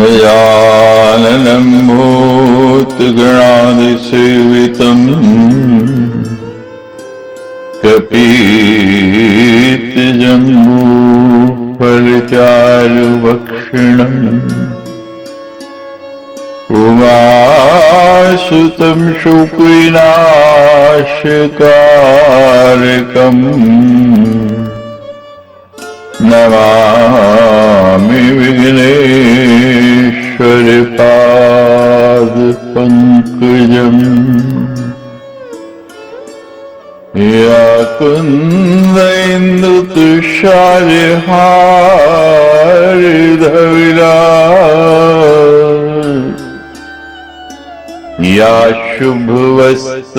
गजाननं भूतगणादिसेवितं कपीतजम्बूफलचारुभक्षिणम् उमासुतं शुक्विनाशकारकम् नमामि विघ्नेश्वरपादपङ्कजम् या कुन्देन्दुतुषारहारधवला या शुभवस्त्रामृता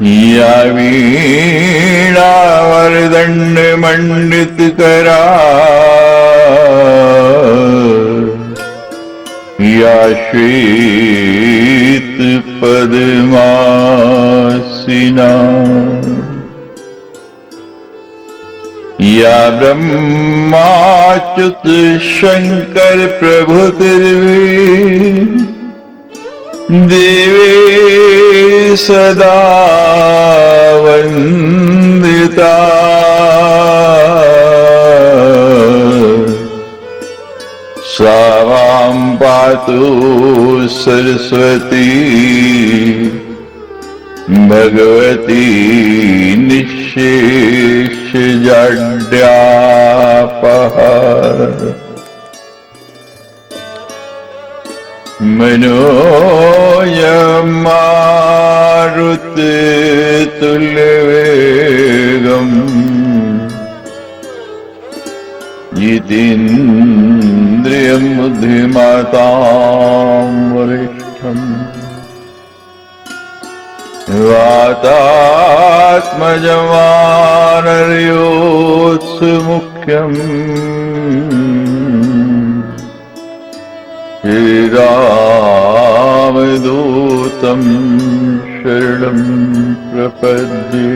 या वीणावरदण्डमण्डितकरा या श्वेतपद्मासिना या ब्रह्माच्युत शंकर प्रभुतिर्वी देवे सदा वंदिता सा वां पातु सरस्वती भगवती निःशेषजाड्यापः मनोयमारुततुल्यवेगम् जितेन्द्रियं बुद्धिमतां वरिष्ठम् वातात्मजमानर्योत्समुख्यम् श्रीरामदूतं शरणं प्रपद्ये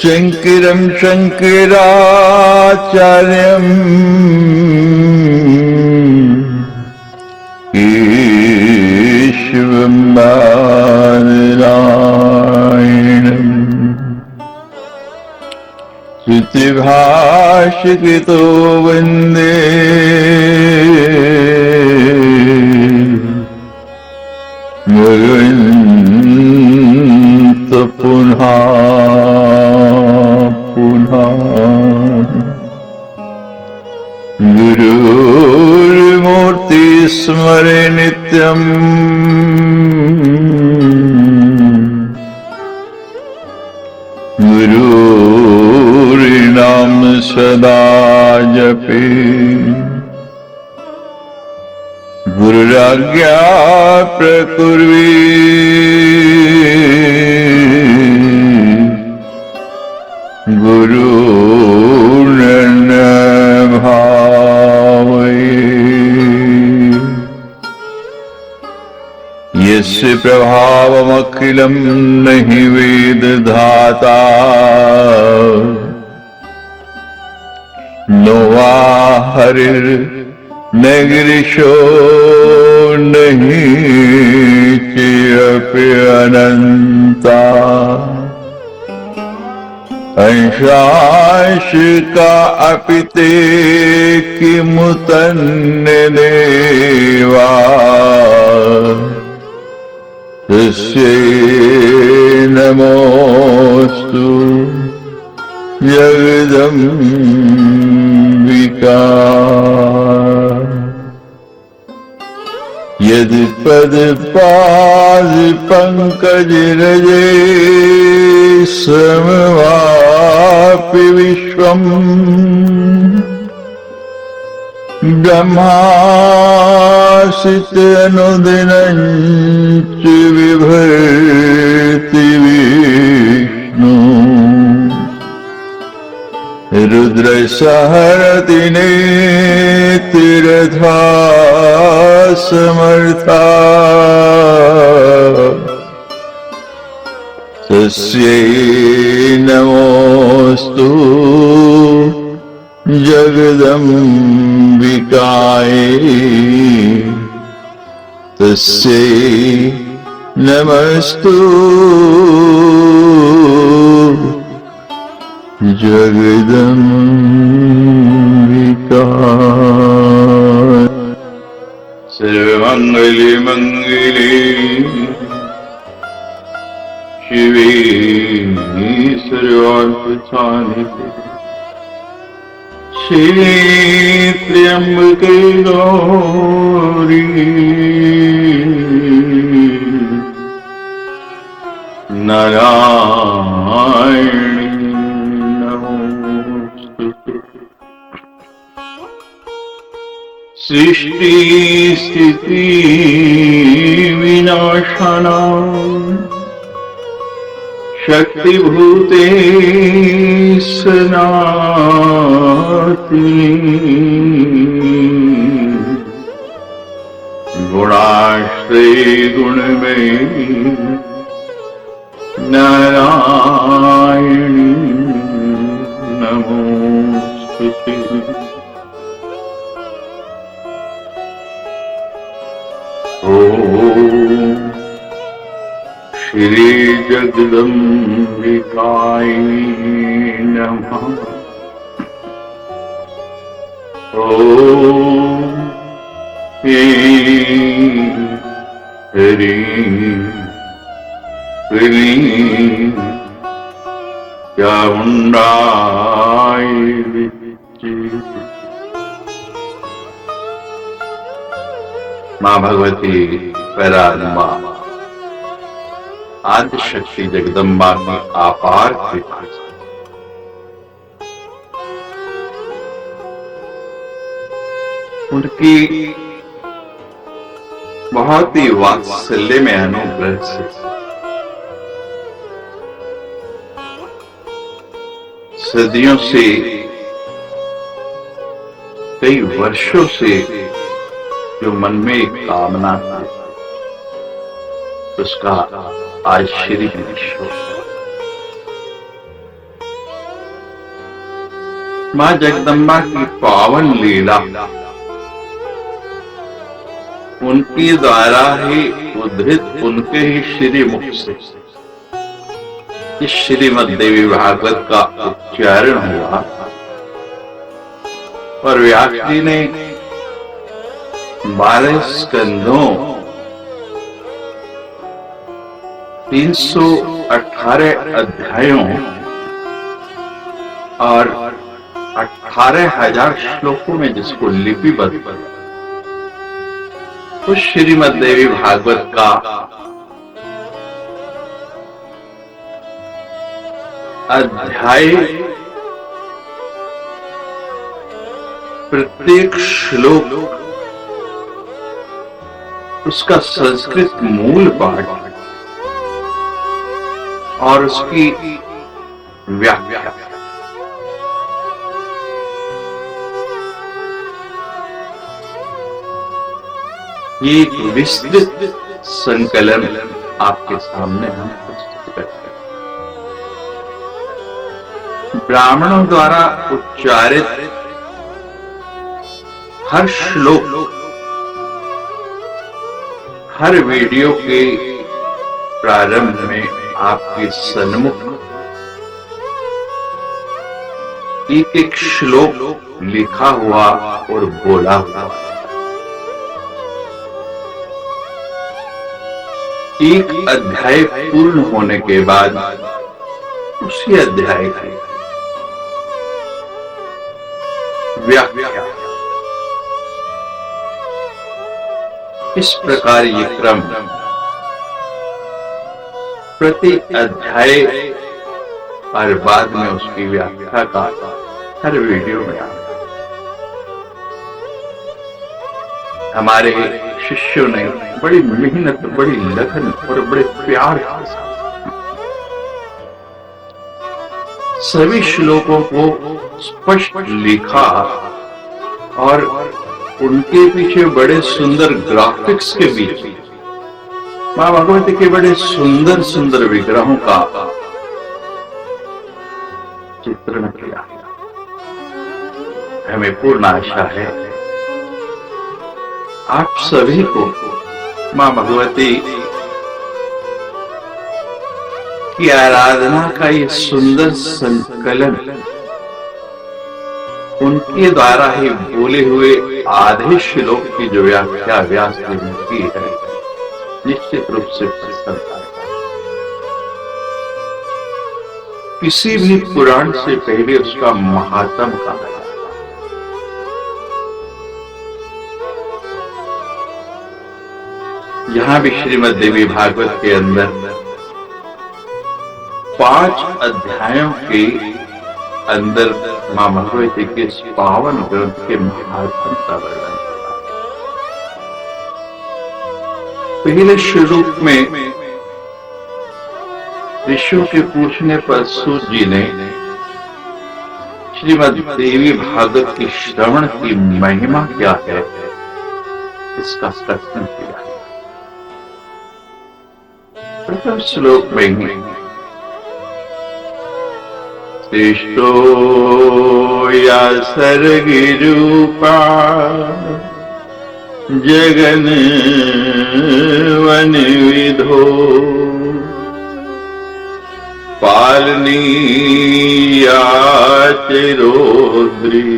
शङ्करं शङ्कराचार्यम् केशवं नारायणम् श्रुतिभाष्यकृतो वन्दे भगवन्तो पुनः पुनः गुरुर्मूर्ति स्मरे नित्यम् गुरुर्नाम सदा जपे गुरुराज्ञा प्रकुर्वी गुरुर्न भावये यस्य प्रभावमखिलं नहि वेदधाता नो वा हरिर्न गिरिशो नहि चेऽपि अनन्ता अंशांशिका अपि ते किमुतन्यदेवा तस्यै नमोऽस्तु जगदम्बिका यद्पदपादपङ्कजरजे समवापि विश्वम् ब्रह्मासितनुदिनं च बिभर्ति विष्णु रुद्रसहरति नेतिरथा समर्था तस्यै नमो जगदम्बिकायै तस्यै नमस्तु जगदम्बिकायै। सर्वमंगले मंगले शिवे सर्वार्थसाधिके शिवे त्र्यंबके गौरी नारायणी नमोस्तुते। सृष्टि स्थिति विनाशानां शक्तिभूते सनातनी गुणाश्रये गुणमयी नारायणी नमोस्तुते। ओम श्री जगदम्बिकायै नमः। ओम ह्रीं ह्रीं क्लीं चामुण्डाय विद्महे। माँ भगवती पैराम्बा आदि शक्ति जगदम्बा की अपार कृपा से उनकी बहुत ही वात्सल्य में अनुग्रह से सदियों से कई वर्षों से जो मन में एक कामना थी उसका आज श्री विश्व। मां जगदम्बा की पावन लीला उनके द्वारा ही उद्धृत उनके ही श्री मुख से इस श्रीमद् देवी भागवत का उच्चारण हुआ और व्यास जी ने 12 स्कंधों 318 अध्यायों और 18,000 श्लोकों में जिसको लिपिबद्ध उस श्रीमद् देवी भागवत का अध्याय प्रत्येक श्लोक उसका संस्कृत मूल पाठ और उसकी व्याख्या ये एक विस्तृत संकलन आपके सामने हम प्रस्तुत करते हैं। ब्राह्मणों द्वारा उच्चारित हर श्लोक हर वीडियो के प्रारंभ में आपके सन्मुख एक एक श्लोक लिखा हुआ और बोला हुआ। एक अध्याय पूर्ण होने के बाद उसी अध्याय की व्याख्या। इस प्रकार ये क्रम प्रति अध्याय और बाद में उसकी व्याख्या का हर वीडियो में आता। हमारे शिष्यों ने बड़ी मेहनत, बड़ी लगन और बड़े प्यार के साथ सभी श्लोकों को स्पष्ट लिखा और उनके पीछे बड़े सुंदर ग्राफिक्स के बीच मां भगवती के बड़े सुंदर सुंदर विग्रहों का चित्रण किया। हमें पूर्ण आशा है आप सभी को मां भगवती की आराधना का ये सुंदर संकलन उनके द्वारा ही बोले हुए आधे श्लोक की जो व्याख्या व्यास जी ने की है निश्चित रूप से पसंद आएगा। किसी भी पुराण से पहले उसका महात्म कहा है। यहां भी श्रीमद् देवी भागवत के अंदर 5 अध्यायों के अंदर मां भगवती के पावन ग्रंथ के महात्म का वर्णन किया। पहले श्लोक में ऋषियों के पूछने पर सूत जी ने श्रीमद् देवी भागवत की श्रवण की महिमा क्या है इसका कथन किया। प्रथम श्लोक में ही श्रेष्ठो या सर्गिरूपा जगन वन विधो पालनीया चिरोद्री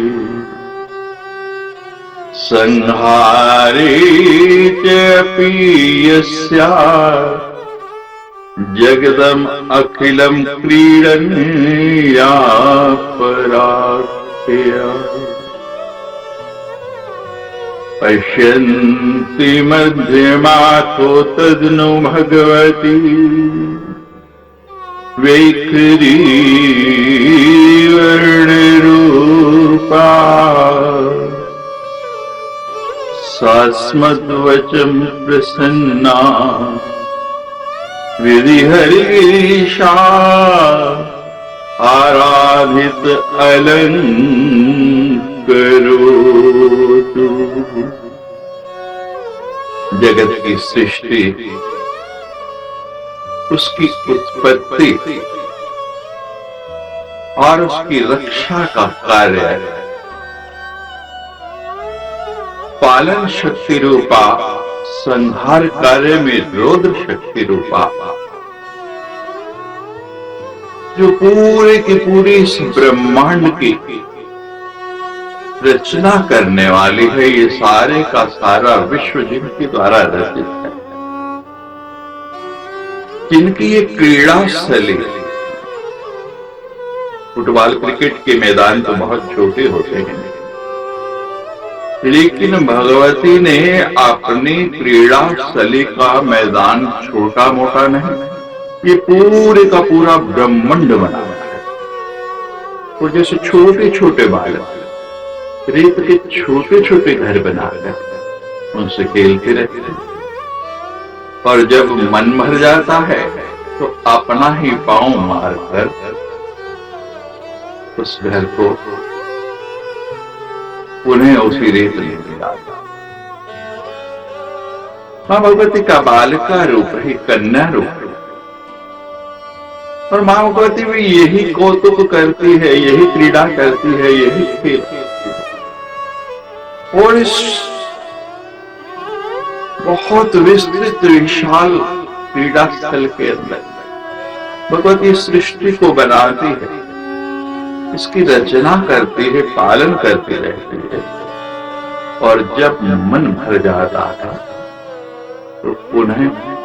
संहारे चपि यस्या जगदम अखिलम क्रीडन या पराख्या पश्यन्ति मध्यमातो तदनु भगवती वैखरी वर्णरूपा सास्मद्वचम् प्रसन्ना विधिहरीशा आराधित अलंकरोतु। जगत की सृष्टि, उसकी उत्पत्ति और उसकी रक्षा का कार्य पालन शक्ति रूपा, संहार कार्य में रौद्र शक्ति रूपा, जो पूरे की पूरी इस ब्रह्मांड की रचना करने वाली है। ये सारे का सारा विश्व जिनके द्वारा रचित है, जिनकी ये क्रीड़ा स्थली, फुटबॉल क्रिकेट के मैदान तो बहुत छोटे होते हैं, लेकिन भगवती ने अपनी क्रीड़ा स्थली का मैदान छोटा मोटा नहीं, ये पूरे का पूरा ब्रह्मांड बनाया है। और जैसे छोटे छोटे बालक रेत के छोटे छोटे घर बनाकर उनसे खेलते रहते हैं, और जब मन भर जाता है तो अपना ही पांव मारकर उस घर को उन्हें उसी रेत में मिलाता। मां भगवती का बालिका रूप ही कन्या रूप, और मां भगवती भी यही कौतुक करती है, यही क्रीड़ा करती है, यही खेल। और इस बहुत विस्तृत विशाल क्रीड़ा स्थल के अंदर भगवती सृष्टि को बनाती है, इसकी रचना करती है, पालन करती रहती है, और जब मन भर जाता है तो पुनः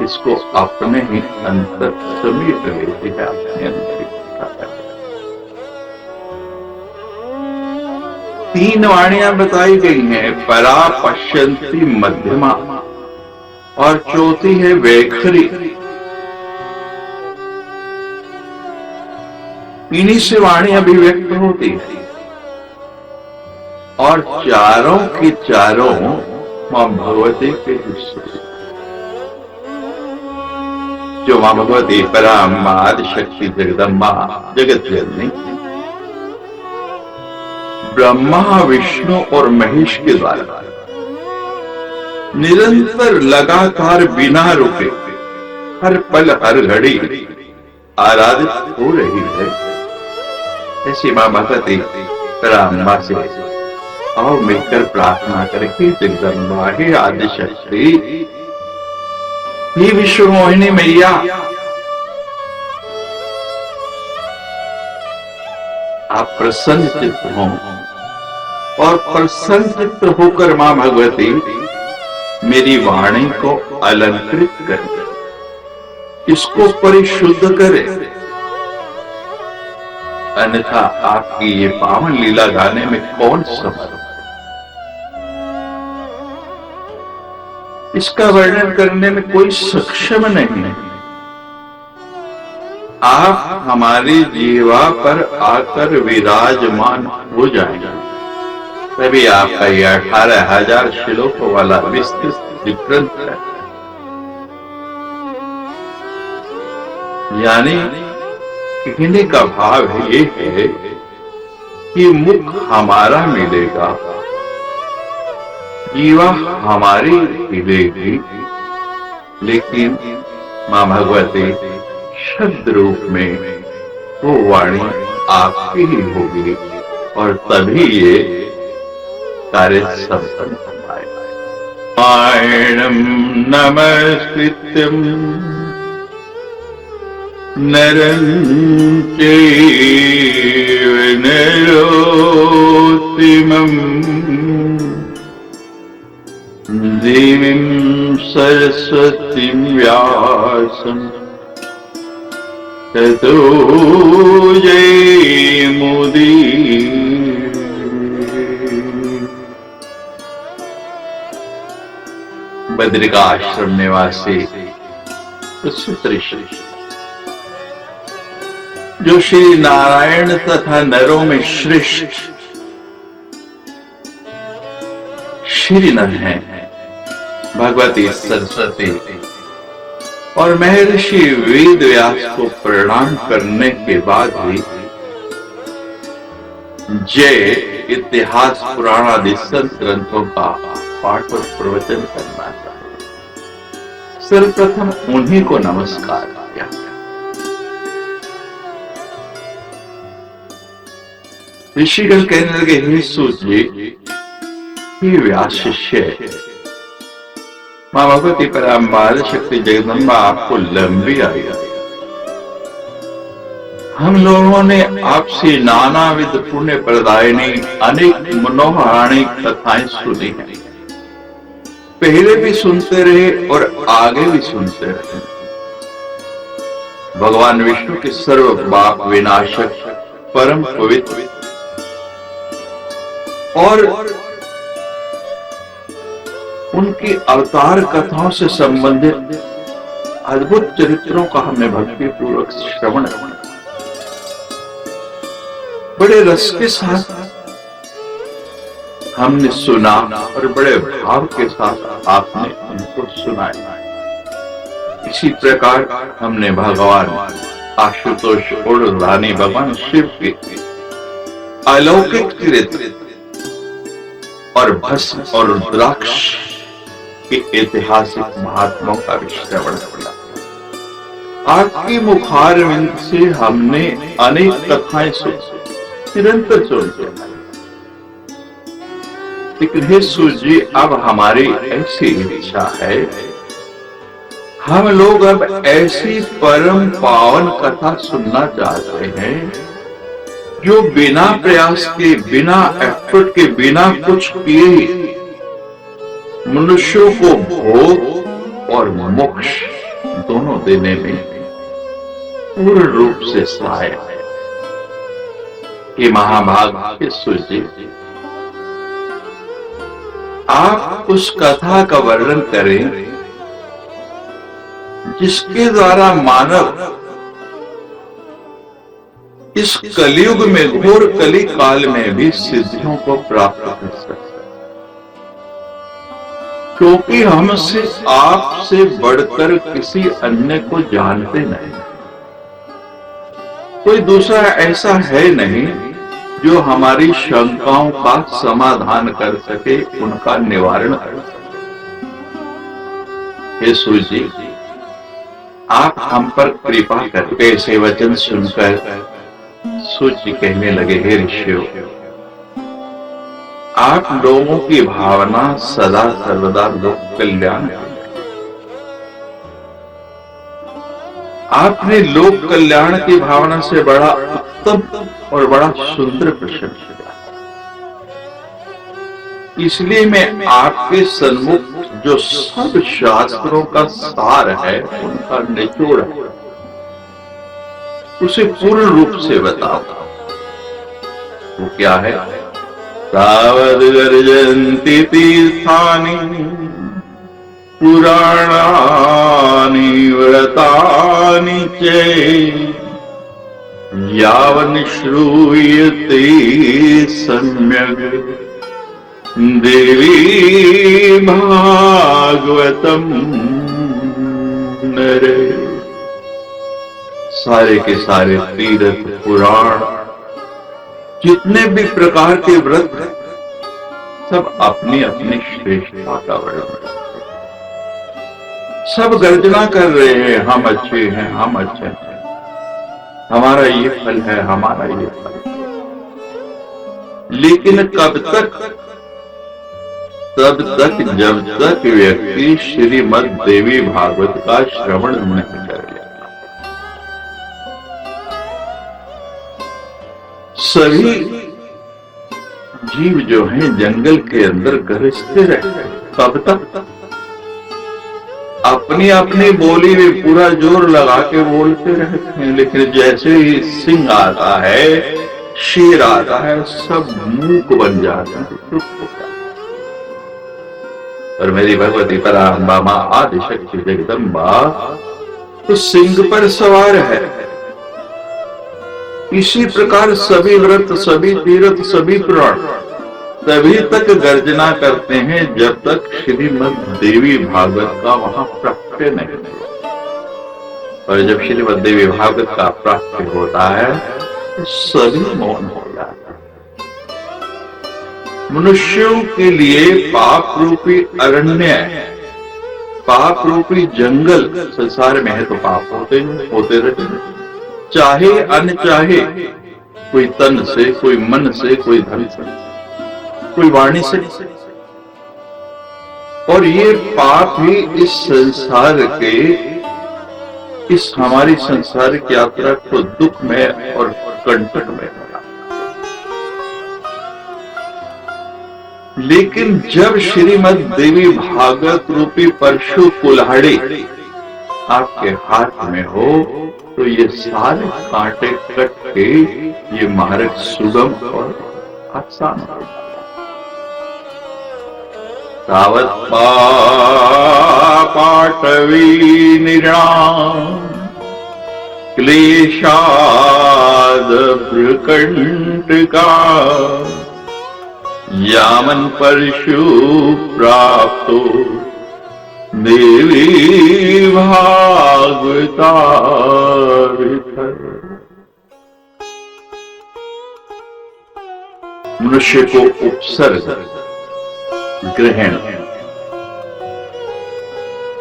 इसको अपने ही अंतर समीप लेती है, अपने अंदर। 3 वाणियां बताई गई हैं, परा, पश्यन्ति, मध्यमा, और चौथी है वैखरी। इन्हीं से वाणी अभिव्यक्त होती है, और चारों की चारों मां भगवती के हिस्से, जो मां भगवती पराम्मा, आदिशक्ति, जगदम्बा, जगत जननी, ब्रह्मा, विष्णु और महेश के द्वारा निरंतर लगातार बिना रुके हर पल हर घड़ी आराधित हो रही है। ऐसी मां भगवती पराम्मा से आओ मिलकर प्रार्थना करके जगदम्बा हे आदिशक्ति, हे विश्व मोहिनी मैया, आप प्रसन्न चित्त हो और प्रसन्न चित्त होकर मां भगवती मेरी वाणी को अलंकृत करें, इसको परिशुद्ध करे, अन्यथा आपकी ये पावन लीला गाने में कौन समर्थ, इसका वर्णन करने में कोई सक्षम नहीं है। आप हमारी जीवा पर आकर विराजमान हो जाएंगे, तभी आपका यह 18,000 श्लोकों वाला विस्तृत ग्रंथ है। यानी कहने का भाव ये है कि मुख हमारा मिलेगा, जीवा हमारी मिलेगी, लेकिन मां भगवती शब्द रूप में वो वाणी आपकी ही होगी और तभी ये कार्य संपन्न हो पाएगा। नारायणं नमस्कृत्यं नरं चैव नरोत्तमं देवीं सरस्वतीं व्यासं ततो जयमुदीरये। बद्रिकाश्रम निवासी प्रसूत ऋषि, जो श्री नारायण तथा नरों में श्रेष्ठ श्री नर हैं, भगवती सरस्वती और महर्षि वेद व्यास को प्रणाम करने के बाद भी जय इतिहास पुराण आदि संत ग्रंथों का पाठ और प्रवचन करना चाहिए। सर्वप्रथम उन्हीं को नमस्कार किया। ऋषिगण कहने लगे, हे सूत जी, हे व्यास शिष्य, मां भगवती पराम्बार शक्ति जगदम्बा आपको लंबी आयु। हम लोगों ने आपसे नानाविध पुण्य प्रदायिनी अनेक मनोहारिणी कथाएं सुनी हैं, पहले भी सुनते रहे और आगे भी सुनते रहे। भगवान विष्णु के सर्व पाप विनाशक, परम पवित्र और उनकी अवतार कथाओं से संबंधित अद्भुत चरित्रों का हमने भक्ति पूर्वक श्रवण बड़े रस के साथ हमने सुना और बड़े भाव के साथ आपने उनको सुनाया। इसी प्रकार हमने भगवान आशुतोष उड़धानी भगवान शिव के अलौकिक चरित्र और भस्म और रुद्राक्ष के ऐतिहासिक महात्माओं का श्रवण किया। आपकी मुखारविंद से हमने अनेक कथाएं सुनी, निरंतर सुनते हैं। लेकिन हे सूत जी, अब हमारी ऐसी इच्छा है, हम लोग अब ऐसी परम पावन कथा सुनना चाहते हैं जो बिना प्रयास के, बिना एफर्ट के, बिना कुछ किए मनुष्यों को भोग और मोक्ष दोनों देने में पूर्ण रूप से सहायक है। कि महाभाग सूत जी, आप उस कथा का वर्णन करें जिसके द्वारा मानव इस कलयुग में, घोर कली काल में भी सिद्धियों को प्राप्त कर सकता है, क्योंकि हमसे आपसे बढ़कर किसी अन्य को जानते नहीं। कोई दूसरा ऐसा है नहीं जो हमारी शंकाओं का समाधान कर सके, उनका निवारण कर सके। हे सूत जी, आप हम पर कृपा करके ऐसे वचन सुनकर सूत जी कहने लगे, हे ऋषियों, आप लोगों की भावना सदा सर्वदा लोक कल्याण है। आपने लोक कल्याण की भावना से बड़ा उत्तम और बड़ा सुंदर प्रश्न किया। इसलिए मैं आपके सन्मुख जो सब शास्त्रों का सार है, उनका निचोड़ है, उसे पूर्ण रूप से बताऊंगा। वो क्या है? तावद् गर्जन्ति तीर्थानि पुराणानि व्रतानि च यावन् श्रूयते सम्यग् देवी भागवतम नरे। सारे के सारे तीर्थ पुराण, जितने भी प्रकार के व्रत हैं, सब अपनी अपनी श्रेष्ठता का वर्णन करते हैं। सब गर्जना कर रहे हैं, हम अच्छे हैं, हम अच्छे हैं, हमारा ये फल है, हमारा ये फल है। लेकिन कब तक? तब तक जब तक व्यक्ति श्रीमद् देवी भागवत का श्रवण नहीं कर लेता। सभी जीव जो हैं जंगल के अंदर गरजते रहते हैं। कब तक? अपनी अपनी बोली में पूरा जोर लगा के बोलते रहते हैं, लेकिन जैसे ही सिंह आता है, शेर आता है, सब मूक बन जाते हैं, चुप हो जाते हैं। और मेरी भगवती पराम्बा मां आदिशक्ति जगदम्बा तो सिंह पर सवार है। इसी प्रकार सभी व्रत, सभी तीर्थ, सभी पुराण तभी तक गर्जना करते हैं जब तक श्रीमद् देवी भागवत का वहां प्राप्य नहीं होता। और जब श्रीमद् देवी भागवत का प्राप्य होता है तो सभी मौन हो जाता है। मनुष्यों के लिए पाप रूपी अरण्य, पाप रूपी जंगल संसार में है, तो पाप होते रहते, चाहे अनचाहे, कोई तन से, कोई मन से, कोई धन से, कोई वाणी से। और ये पाप ही इस संसार के, इस हमारी सांसारिक यात्रा को दुख में और कंटक में बना। लेकिन जब श्रीमद् देवी भागवत रूपी परशु कुल्हाड़ी आपके हाथ में हो तो ये सारे कांटे कट के ये मार्ग सुगम और आसान हो जाता। तावत् पाटवी निराम क्लेशाद प्रकंटका यामन परशु प्राप्तो देवी भागवता विठल। मनुष्य को उपसर्ग, ग्रहण,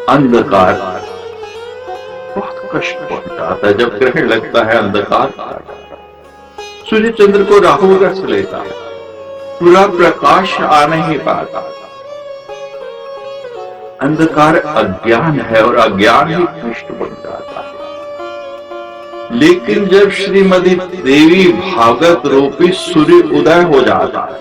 अंधकार बहुत कष्ट पहुंचाता है। जब ग्रहण लगता है, अंधकार सूर्य चंद्र को राहु रस लेता है, पूरा प्रकाश आ नहीं पाता। अंधकार अज्ञान है और अज्ञान ही कष्ट बन जाता है। लेकिन जब श्रीमद् देवी भागवत रूपी सूर्य उदय हो जाता है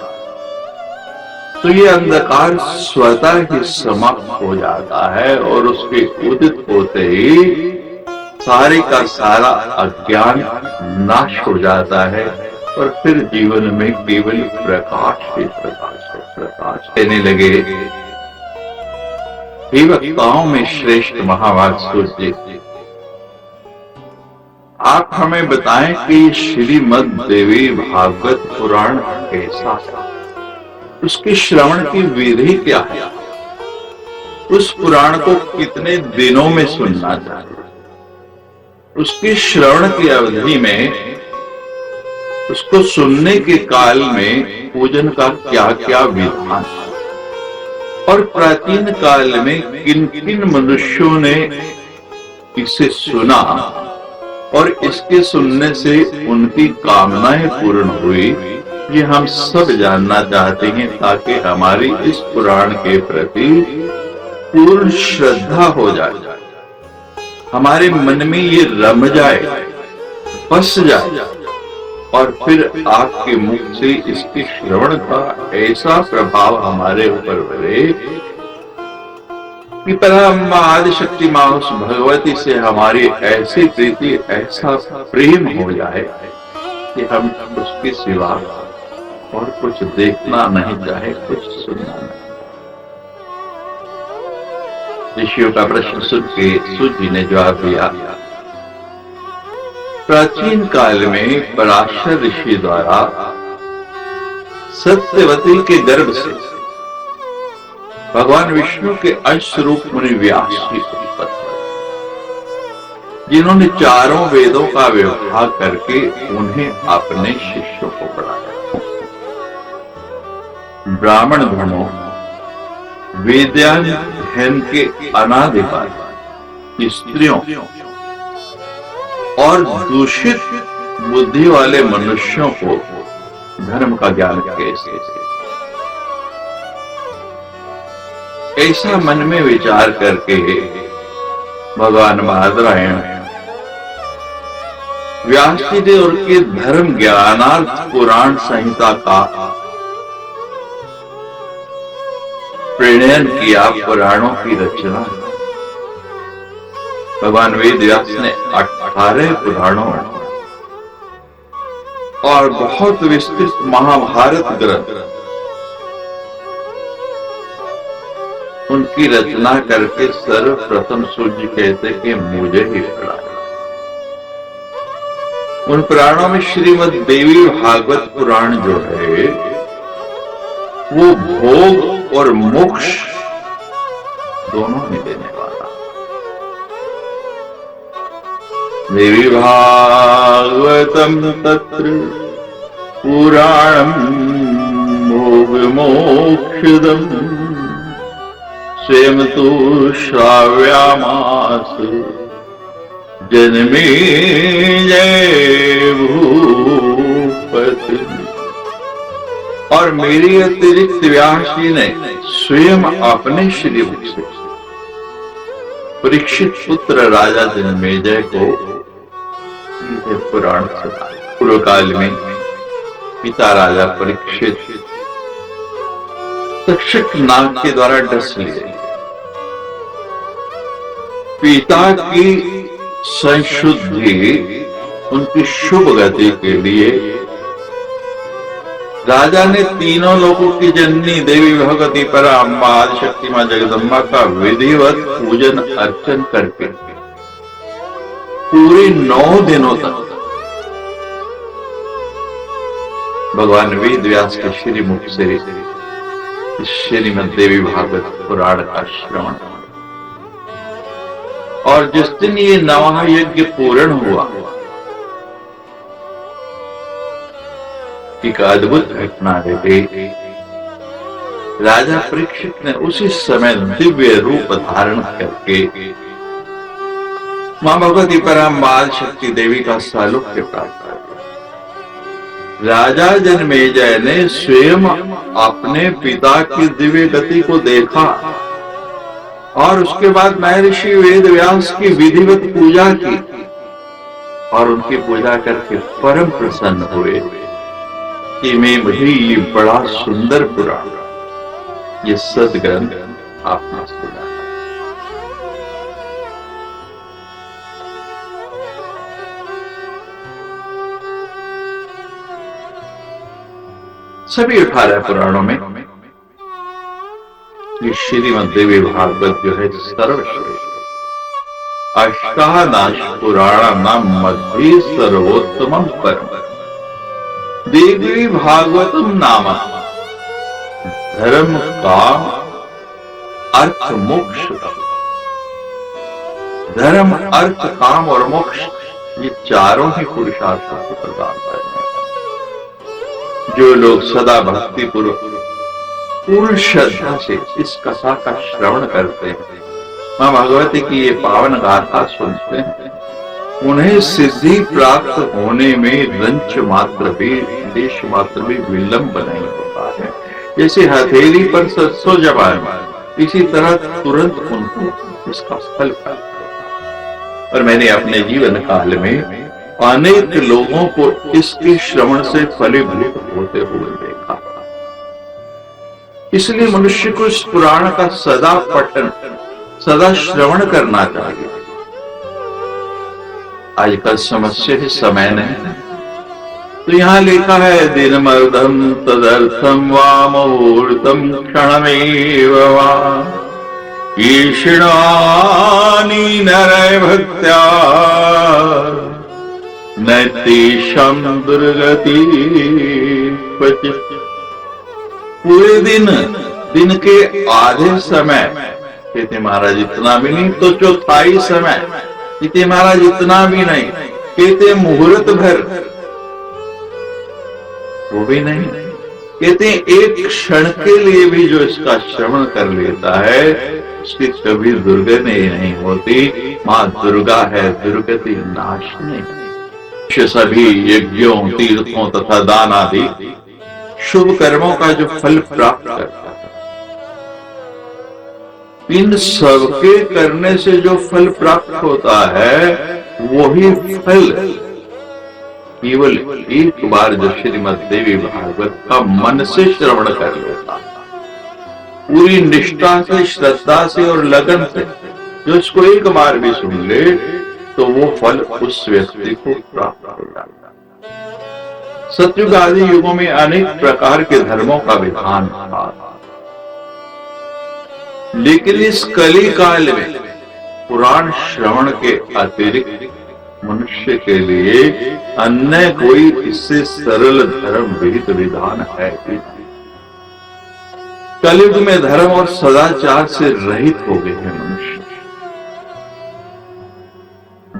तो ये अंधकार स्वतः ही समाप्त हो जाता है और उसके उदित होते ही सारे का सारा अज्ञान नाश हो जाता है और फिर जीवन में केवल प्रकाश ही प्रकाश देने लगे। हे वक्ताओं में श्रेष्ठ महाभाग सूर्य, आप हमें बताएं कि श्रीमद् देवी भागवत पुराण कैसा है, उसके श्रवण की विधि क्या है, उस पुराण को कितने दिनों में सुनना चाहिए, उसकी श्रवण की अवधि में, उसको सुनने के काल में पूजन का क्या क्या विधान, और प्राचीन काल में किन किन मनुष्यों ने इसे सुना और इसके सुनने से उनकी कामनाएं पूर्ण हुई, ये हम सब जानना चाहते हैं ताकि हमारी इस पुराण के प्रति पूर्ण श्रद्धा हो जाए, हमारे मन में ये रम जाए, बस जाए, और फिर आपके मुख से इसके श्रवण का ऐसा प्रभाव हमारे ऊपर पड़े कि परम आदिशक्ति मां उस भगवती से हमारी ऐसी प्रीति, ऐसा प्रेम हो जाए कि हम उसके सिवा और कुछ देखना नहीं चाहे, कुछ सुनना नहीं। ऋषियों का प्रश्न सुन के सूत जी ने जवाब दिया, प्राचीन काल में पराशर ऋषि द्वारा सत्यवती के गर्भ से भगवान विष्णु के अंश रूप मुनि व्यास जी उत्पत्ति, जिन्होंने चारों वेदों का व्यवहार करके उन्हें अपने शिष्यों को पढ़ाया। ब्राह्मण धर्मों वेदाध्ययन के अनादिकाल स्त्रियों और दूषित बुद्धि वाले मनुष्यों को धर्म का ज्ञान कैसे? ऐसा मन में विचार करके भगवान बादरायण व्यास जी ने उनके धर्म ज्ञानार्थ पुराण संहिता का प्रणयन किया, पुराणों की रचना। भगवान वेद व्यास ने 18 पुराणों और बहुत विस्तृत महाभारत ग्रंथ उनकी रचना करके सर्वप्रथम सूर्य कहते कि मुझे ही पढ़ाया। उन पुराणों में श्रीमद् देवी भागवत पुराण जो है वो भोग और मोक्ष दोनों में देने वाला। देवी भागवतम तत्र पुराणम भोग मोक्षदम स्वयं तु श्राव्यामास जन्मे जय भूपति। और मेरी अतिरिक्त व्यास जी ने स्वयं अपने श्री मुख से परीक्षित पुत्र राजा जन्मेजय को पुराण सुनाया। पूर्व काल में पिता राजा परीक्षित तक्षक नाग के द्वारा डस लिए। पिता की संशुद्धि, उनकी शुभ गति के लिए राजा ने तीनों लोगों की जननी देवी भगवती पराम्बा आदिशक्ति मां जगदम्बा का विधिवत पूजन अर्चन करके पूरे 9 दिनों तक भगवान वेद व्यास के श्री मुख से श्रीमद् देवी भागवत पुराण का श्रवण। और जिस दिन ये नवा यज्ञ पूर्ण हुआ, एक अद्भुत घटना घटी। राजा परीक्षित ने उसी समय दिव्य रूप धारण करके मां भगवती पराम्बा शक्ति देवी का सालोक्य प्राप्त कर दिया। राजा जन्मेजय ने स्वयं अपने पिता की दिव्य गति को देखा और उसके बाद महर्षि वेद व्यास की विधिवत पूजा की और उनकी पूजा करके परम प्रसन्न हुए कि मैं मुझे ये बड़ा सुंदर पुराण, ये सदग्रंथ आपने सुना। सभी 18 पुराणों में ये श्रीमद् देवी भागवत जो है सर्वश्रेष्ठ अष्टादश पुराणानां मध्ये सर्वोत्तमं परम देवी भागवतम नाम धर्म काम अर्थ मोक्ष। धर्म अर्थ काम और मोक्ष ये चारों ही पुरुषार्थों को प्रदान करने वाले। जो लोग सदा भक्ति पूर्वक पूर्ण श्रद्धा से इस कथा का श्रवण करते हैं, मां भगवती की ये पावन गाथा सुनते हैं, उन्हें सिद्धि प्राप्त होने में रंच मात्र भी, देश मात्र भी विलंब नहीं होता है। जैसे हथेली पर सरसों जमाए, इसी तरह तुरंत उनको इसका फल प्राप्त होता है। और मैंने अपने जीवन काल में अनेक लोगों को इसके श्रवण से फलीभूत होते हुए देखा। इसलिए मनुष्य को इस पुराण का सदा पठन, सदा श्रवण करना चाहिए। आजकल समस्या है समय नहीं, तो यहाँ लिखा है दिनमर्दम तदर्थम वा मुहूर्तम क्षणमेव वा ईषिणानि नरय भक्त्या न तेषां दुर्गति क्वचित्। पूरे दिन के आधे समय कहते महाराज इतना भी नहीं, तो चौथाई समय कहते महाराज इतना भी नहीं, कहते मुहूर्त भर वो भी नहीं, कहते एक क्षण के लिए भी जो इसका श्रवण कर लेता है उसकी कभी दुर्गति नहीं होती। मां दुर्गा है दुर्गति नाशिनी। सभी यज्ञों, तीर्थों तथा दान आदि शुभ कर्मों का जो फल प्राप्त करता है, इन सबके करने से जो फल प्राप्त होता है वही फल केवल एक बार जो श्रीमद् देवी भागवत का मन से श्रवण कर लेता, पूरी निष्ठा से, श्रद्धा से और लगन से जो इसको एक बार भी सुन ले, तो वो फल उस व्यक्ति को प्राप्त हो जाता है। सतयुग आदि युगों में अनेक प्रकार के धर्मों का विधान था, लेकिन इस कली काल में पुराण श्रवण के अतिरिक्त मनुष्य के लिए अन्य कोई इससे सरल धर्म विहित विधान है। कलयुग में धर्म और सदाचार से रहित हो गए हैं मनुष्य,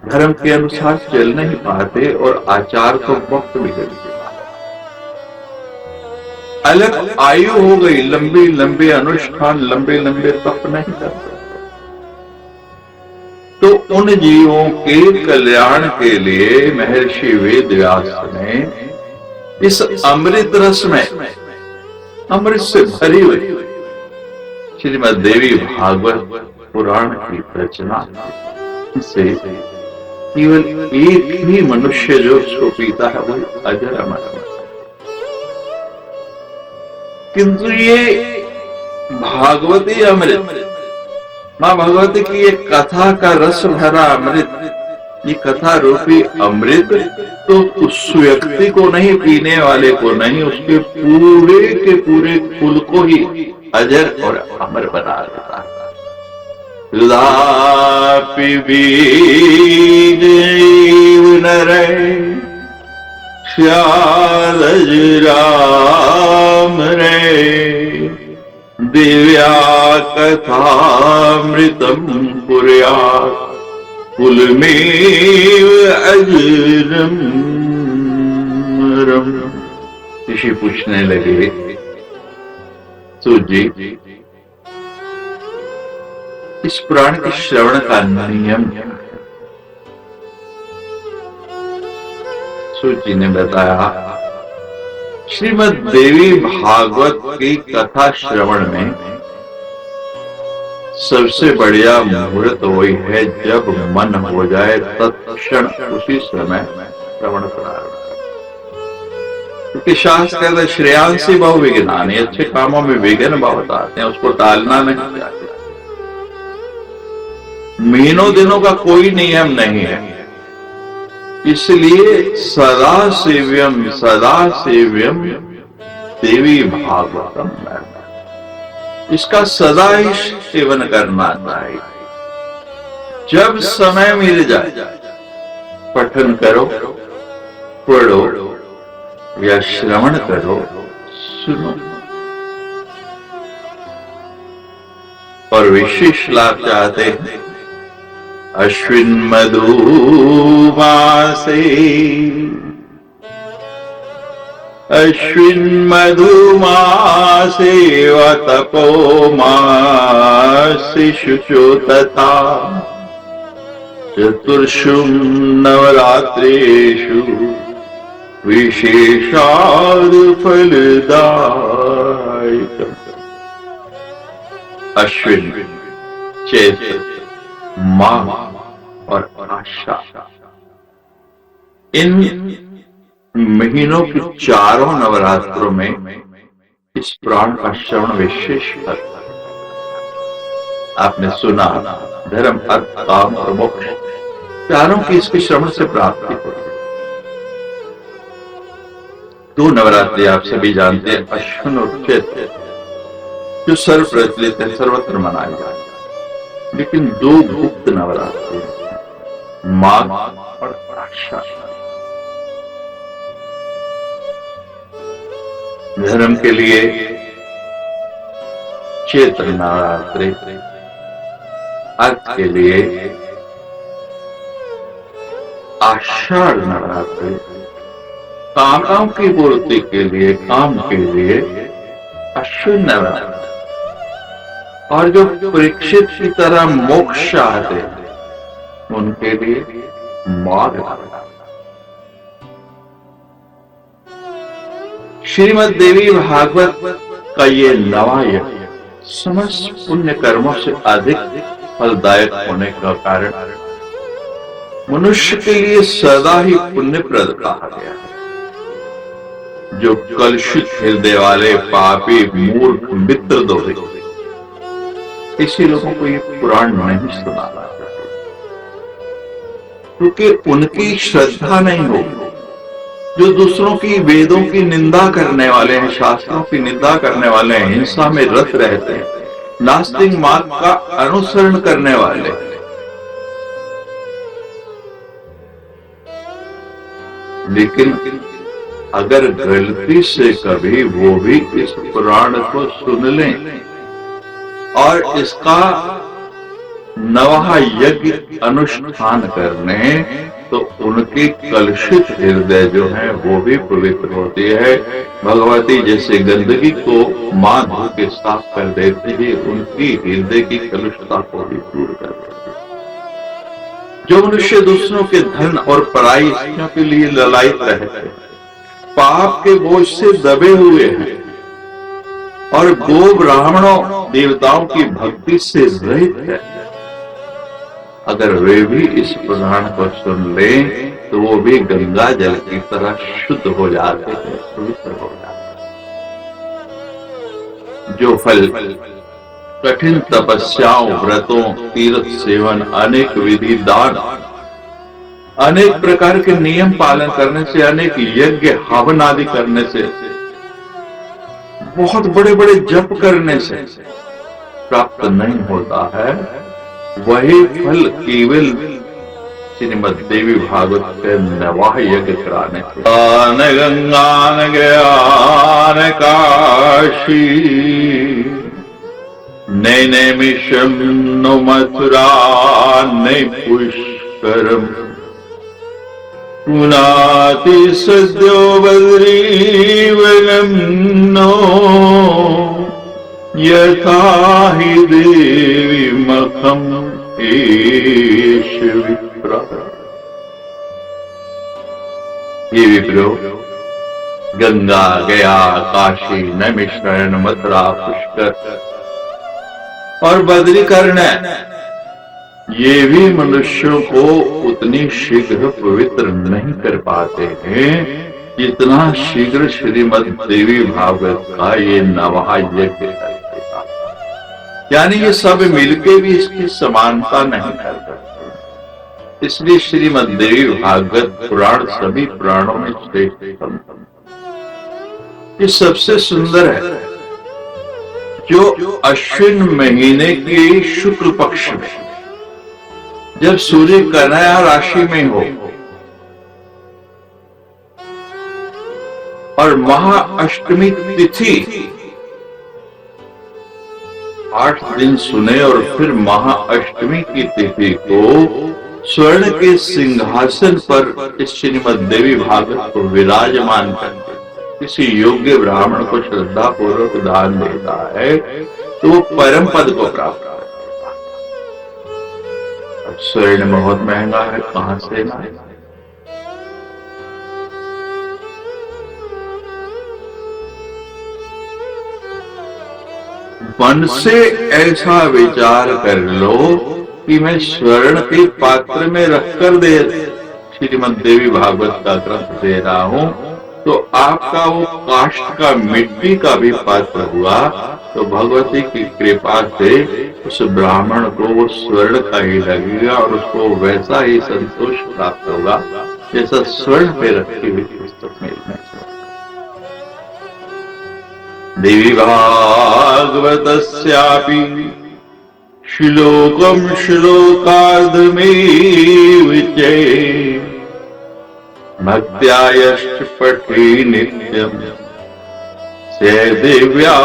धर्म के अनुसार चल नहीं पाते और आचार को वक्त बिगड़ गया। अलग आयु हो गई, लंबे लंबे अनुष्ठान, लंबे लंबे तप नहीं करते। तो उन जीवों के कल्याण के लिए महर्षि वेदव्यास ने इस अमृत रस में, अमृत से भरी हुई श्रीमद् देवी भागवत पुराण की रचना से केवल एक ही मनुष्य जो उसको पीता है वही अजर अमर है। किंतु ये भागवती अमृत, मां भगवती की ये कथा का रस भरा अमृत, ये कथा रूपी अमृत तो उस व्यक्ति को नहीं, पीने वाले को नहीं, उसके पूरे के पूरे कुल को ही अजर और अमर बना देता है। लापि बीज नरै श्यालज राम रे दिव्या कथामृतम कुर्यात् कुलमेव अजरम। ऋषि पूछने लगे सूजी इस पुराण के श्रवण का नियम क्या है? सूत जी ने बताया श्रीमद् देवी भागवत की कथा श्रवण में सबसे बढ़िया मुहूर्त वही है जब मन हो जाए तत्क्षण उसी समय श्रवण प्रारंभ। क्योंकि शास्त्र कहते श्रेयांसी बहु विघ्नानि, अच्छे कामों में विघ्न बहुत आते हैं, उसको टालना नहीं चाहिए। महीनों दिनों का कोई नियम नहीं है, इसलिए सदा सेव्यम देवी भागवतम, इसका सदा ही सेवन करना चाहिए। जब समय मिल जाए पठन करो, पढ़ो या श्रवण करो, सुनो। और विशेष लाभ चाहते हैं अश्विन मधु मासे, अश्विन मधु मासे व तपो मासे शुचो तथा चतुर्षु नवरात्रेषु विशेषाद् फलदायकम्। अश्विन, चैत्र, माघ और आषाढ़, इन महीनों के चारों नवरात्रों में इस पुराण का श्रवण विशेष फल। आपने सुना धर्म, अर्थ, काम और मोक्ष चारों की इसके श्रवण से प्राप्ति होती है। दो नवरात्रि आप सभी जानते हैं, अश्विन और चैत्र, जो सर्व प्रचलित है, सर्वत्र मनाए जाते हैं। लेकिन दो गुप्त नवरात्रि, माघ और आषाढ़। धर्म के लिए चैत्र नवरात्रि, अर्थ के लिए आषाढ़ नवरात्रि, कामनाओं की पूर्ति के लिए, काम के लिए अश्विन नवरात्रि, और जो परीक्षित की तरह मोक्ष चाहते हैं उनके लिए माघ नवरात्रि। श्रीमद् देवी भागवत का ये नवा यज्ञ समस्त पुण्य कर्मों से अधिक फलदायक होने का कारण मनुष्य के लिए सदा ही पुण्यप्रद कहा गया है। जो कलुषित हृदय वाले पापी मूर्ख मित्र दोहे, ऐसे लोगों को ये पुराण नहीं सुनाना चाहिए, क्योंकि उनकी श्रद्धा नहीं होगी। जो दूसरों की वेदों की निंदा करने वाले हैं, शास्त्रों की निंदा करने वाले हैं, हिंसा में रत रहते हैं, नास्तिक मार्ग का अनुसरण करने वाले, लेकिन अगर गलती से कभी वो भी इस पुराण को सुन लें और इसका नवा यज्ञ अनुष्ठान करने, तो उनकी कलुषित हृदय जो है वो भी पवित्र होती है। भगवती जैसे गंदगी को मां धो के साफ कर देती है, उनकी हृदय की कलुषता को भी दूर कर देती है। जो मनुष्य दूसरों के धन और पराई स्त्रियों के लिए ललायित रहते हैं, पाप के बोझ से दबे हुए हैं और गो ब्राह्मणों देवताओं की भक्ति से रहित है, अगर वे भी इस पुराण को सुन लें तो वो भी गंगा जल की तरह शुद्ध हो जाते हैं, पवित्र हो जाते हैं। जो फल कठिन तपस्याओं, व्रतों, तीर्थ सेवन, अनेक विधि दान, अनेक प्रकार के नियम पालन करने से, अनेक यज्ञ हवन आदि करने से, बहुत बड़े बड़े जप करने से प्राप्त नहीं होता है, वही फल केवल श्रीमद् देवी भागवत के नवाह यज्ञ कराने से। न गंगा न गया न काशी, नैमिषम न मथुरा न पुष्करम, पुनाति सद्यो बद्रीवनं नो, यथा हि देवी मखम एष विप्रा। ये विप्रो, गंगा, गया, काशी, नैमिषारण्य, मथुरा, पुष्कर और बद्रीकर्ण, ये भी मनुष्यों को उतनी शीघ्र पवित्र नहीं कर पाते हैं जितना शीघ्र श्रीमद् देवी भागवत का ये नवा यज्ञ कर देगा। यानी ये सब मिलके भी इसकी समानता नहीं कर सकते। इसलिए श्रीमद् देवी भागवत पुराण सभी पुराणों में श्रेष्ठ, ये सबसे सुंदर है। जो अश्विन महीने के शुक्ल पक्ष में, जब सूर्य कन्या राशि में हो और महाअष्टमी तिथि 8 दिन सुने और फिर महाअष्टमी की तिथि को स्वर्ण के सिंहासन पर इस श्रीमद् देवी भागवत को विराजमान करके किसी योग्य ब्राह्मण को श्रद्धा पूर्वक दान देता है तो वो परम पद को प्राप्त करता है। स्वर्ण बहुत महंगा है, कहां से लाए? मन से ऐसा विचार कर लो कि मैं स्वर्ण के पात्र में रखकर दे श्रीमद् देवी भागवत का ग्रंथ दे रहा हूं, तो आपका वो काष्ठ का मिट्टी का भी पात्र हुआ, तो भगवती की कृपा से उस ब्राह्मण को वो स्वर्ण का ही लगेगा और उसको वैसा ही संतोष प्राप्त होगा जैसा स्वर्ण पे रखी हुई पुस्तक में। देवी भागवतस्यापि श्लोकम श्लोकार्धमेव च भक्त्या यश्च पठे नित्यम स दिव्या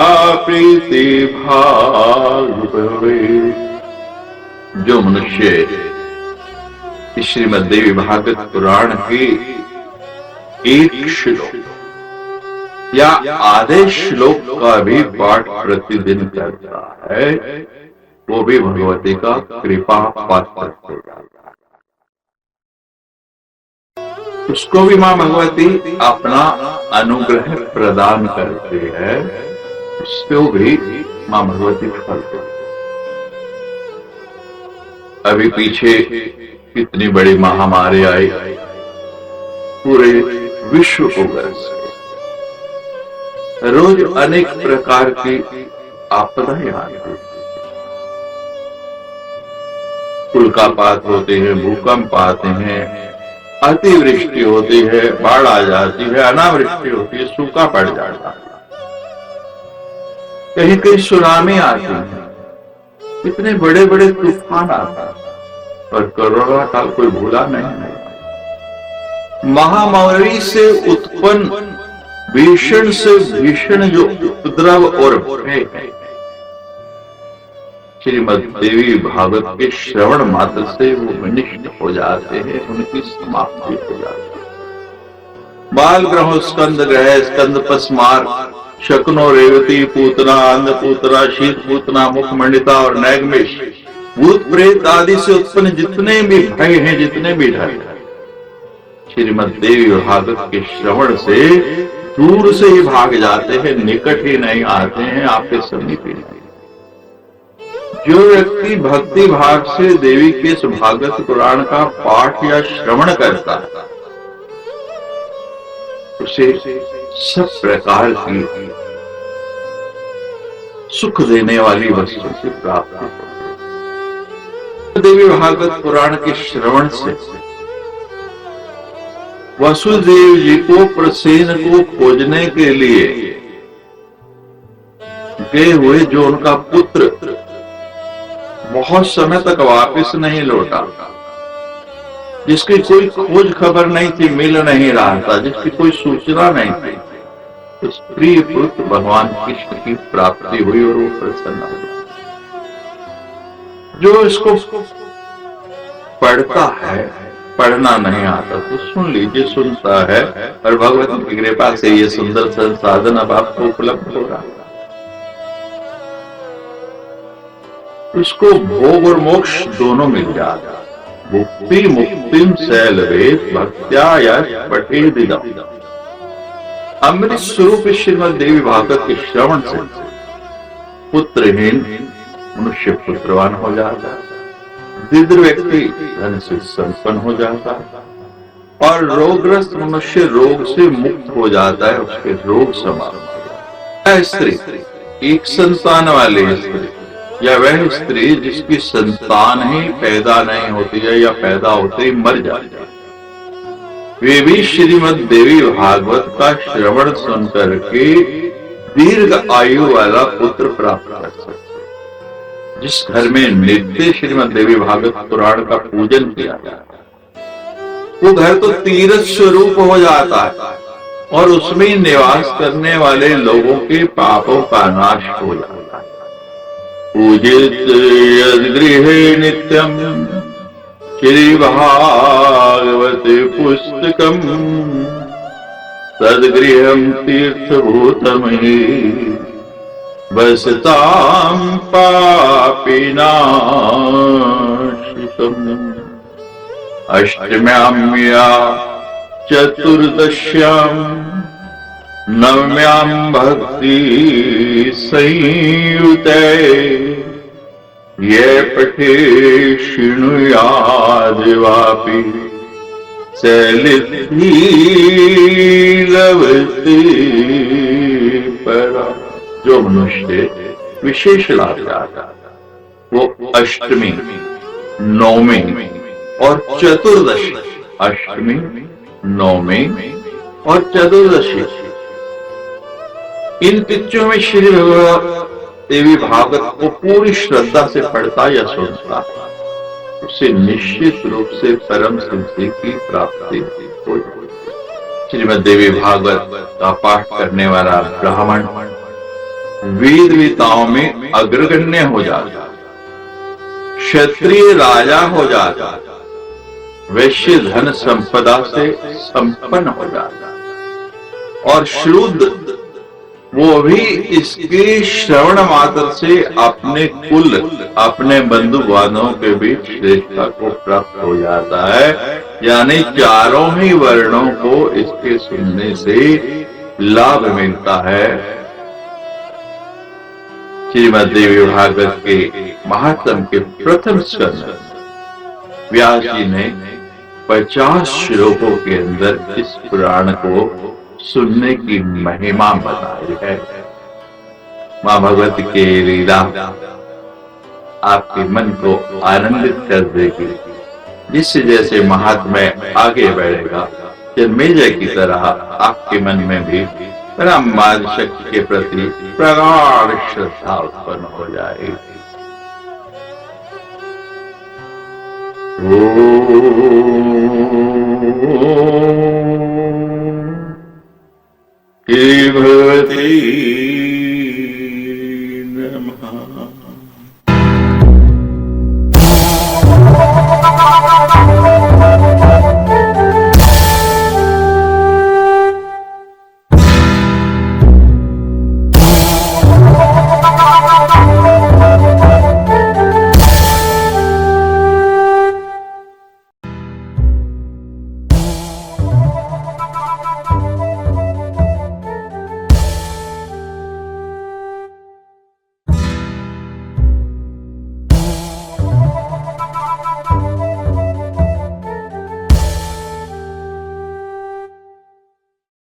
प्रीति भाग भवे। जो मनुष्य श्रीमद् देवी भागवत पुराण के एक श्लोक या आधे श्लोक का भी पाठ प्रतिदिन करता है, वो भी भगवती का कृपा पात्र हो जाता है। उसको भी मां भगवती अपना अनुग्रह प्रदान करते हैं, उसको भी मां भगवती फल देती। अभी पीछे कितनी बड़ी महामारी आई, पूरे विश्व को ग्रस्त, रोज अनेक प्रकार की आपदाएं आती हैं, उल्कापात होते हैं, भूकंप आते हैं, अतिवृष्टि होती है, बाढ़ आ जाती है, अनावृष्टि होती है, सूखा पड़ जाता है, कहीं कहीं सुनामी आती है, इतने बड़े बड़े तूफान आते हैं, पर कोरोना काल कोई भूला नहीं। महामारी से उत्पन्न भीषण से भीषण जो उपद्रव और भय है, श्रीमद् देवी भागवत के श्रवण मात्र से वो विनिष्ट हो जाते हैं, उनकी समाप्ति हो जाती है। बाल ग्रह, स्कंद ग्रह, स्कंद पस्मार, शकुनो, रेवती, पूतना, अन्नपूतना, शीत पूतना, मुखमंडिता और नैगमेश, भूत प्रेत आदि से उत्पन्न जितने भी भय हैं, जितने भी डर हैं, श्रीमद् देवी भागवत के श्रवण से दूर से ही भाग जाते हैं, निकट ही नहीं आते हैं, आपके समीप ही नहीं। जो व्यक्ति भक्ति भाव से देवी के इस भागवत पुराण का पाठ या श्रवण करता है, उसे सब प्रकार की सुख देने वाली वस्तु से प्राप्त होती है। देवी भागवत पुराण के श्रवण से वसुदेव जी को, प्रसेन को खोजने के लिए गए हुए जो उनका पुत्र बहुत समय तक वापस नहीं लौटा, जिसकी कोई खोज खबर नहीं थी, मिल नहीं रहा था, जिसकी कोई सूचना नहीं थी, उस प्रिय पुत्र भगवान कृष्ण की प्राप्ति हुई और वो प्रसन्न हुआ। जो इसको पढ़ता है, पढ़ना नहीं आता तो सुन लीजिए, सुनता है, और भगवती की कृपा से ये सुंदर संसाधन अब आपको उपलब्ध हो रहा है। उसको भोग और मोक्ष दोनों मिल जाता, मुक्ति मुक्तिम शैलवेद भक्त्या यश पठेदिदम्। अमृत स्वरूप श्रीमद् देवी भागवत के श्रवण से पुत्रहीन मनुष्य पुत्रवान हो जाता है, दरिद्र व्यक्ति धन से संपन्न हो जाता है, और रोगग्रस्त मनुष्य रोग से मुक्त हो जाता है, उसके रोग समाप्त हो जाता है। स्त्री, एक संतान वाली स्त्री या वह स्त्री जिसकी संतान ही पैदा नहीं होती है या पैदा होते ही मर जाती है, वे भी श्रीमद् देवी भागवत का श्रवण सुन करके दीर्घ आयु वाला पुत्र प्राप्त कर सकते। जिस घर में नित्य श्रीमद् देवी भागवत पुराण का पूजन किया जाता है, वो घर तो तीर्थ स्वरूप हो जाता है और उसमें निवास करने वाले लोगों के पापों का नाश हो जाता है। पूजित यद्गृहे नित्यम श्री भागवते पुस्तकम तद्गृहं तीर्थभूतमहि बसतां पापिनाशितो। प्रोक्तम् अष्टम्यां या चतुर्दश्यां नवम्यां भक्ति संयुते ये पठे शृणुयाद्वापि शैलिद्धि लभते परा। जो मनुष्य विशेष लाभ चाहता वो अष्टमी, नौमी और चतुर्दशी, अष्टमी, नौमी और चतुर्दशी, इन तिथियों में श्री भगवान देवी भागवत को पूरी श्रद्धा से पढ़ता या सुनता उसे निश्चित रूप से परम सिद्धि की प्राप्ति हो। श्रीमद् देवी भागवत का पाठ करने वाला ब्राह्मण वेद विताओं में अग्रगण्य हो जाता, क्षत्रिय राजा हो जाता, वैश्य धन संपदा से संपन्न हो जाता और शूद्र वो भी इसके श्रवण मात्र से अपने कुल, अपने बंधु बांधवों के बीच श्रेष्ठता को प्राप्त हो जाता है। यानी चारों ही वर्णों को इसके सुनने से लाभ मिलता है। श्रीमद् देवी भागवत के महात्म के प्रथम स्कंद व्यास जी ने 50 श्लोकों के अंदर इस पुराण को सुनने की महिमा बताई है। मां भगवती की लीला आपके मन को आनंदित कर देगी। जिससे जैसे महात्म्य आगे बढ़ेगा, जन्मेजय की तरह आपके मन में भी ब्रह्मांड शक्ति के प्रति प्रगाढ़ श्रद्धा उत्पन्न हो जाएगी। श्री भगवती नमः।